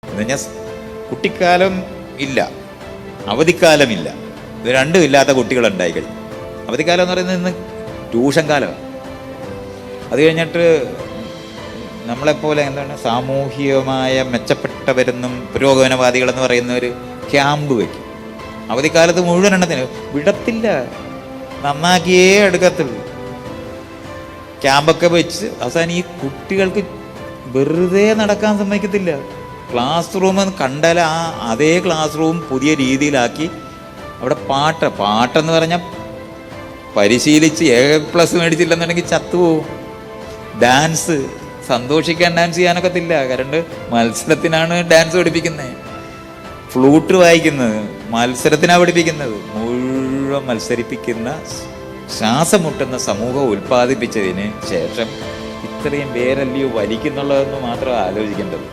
എന്ന് പറഞ്ഞാൽ കുട്ടിക്കാലം ഇല്ല, അവധിക്കാലമില്ല. ഇത് രണ്ടും ഇല്ലാത്ത കുട്ടികളുണ്ടായി കഴിഞ്ഞു. അവധിക്കാലം എന്ന് പറയുന്നത് ഇന്ന് ട്യൂഷൻ കാലമാണ്. അത് കഴിഞ്ഞിട്ട് നമ്മളെപ്പോലെ എന്താണ് സാമൂഹികമായ മെച്ചപ്പെട്ടവരെന്നും പുരോഗമനവാദികളെന്ന് പറയുന്ന ഒരു ക്യാമ്പ് വയ്ക്കും. അവധിക്കാലത്ത് മുഴുവൻ എണ്ണത്തിന് വിടത്തില്ല, നന്നാക്കിയേ എടുക്കത്തുള്ളൂ. ക്യാമ്പൊക്കെ വെച്ച് അവസാനം ഈ കുട്ടികൾക്ക് വെറുതെ നടക്കാൻ സമ്മതിക്കത്തില്ല. ക്ലാസ് റൂം കണ്ടാൽ അതേ ക്ലാസ് റൂം പുതിയ രീതിയിലാക്കി അവിടെ പാട്ടെന്ന് പറഞ്ഞാൽ പരിശീലിച്ച് A+ മേടിച്ചില്ലെന്നുണ്ടെങ്കിൽ ചത്തുപോകും. ഡാൻസ്, സന്തോഷിക്കാൻ ഡാൻസ് ചെയ്യാനൊക്കത്തില്ല, കാരണം മത്സരത്തിനാണ് ഡാൻസ് പഠിപ്പിക്കുന്നത്. ഫ്ലൂട്ട് വായിക്കുന്നത് മത്സരത്തിനാണ് പഠിപ്പിക്കുന്നത്. മുഴുവൻ മത്സരിപ്പിക്കുന്ന ശ്വാസം മുട്ടുന്ന സമൂഹം ഉൽപ്പാദിപ്പിച്ചതിന് ശേഷം ഇത്രയും പേരല്ലയോ വലിക്കുന്നുള്ളതെന്ന് മാത്രം ആലോചിക്കേണ്ടത്.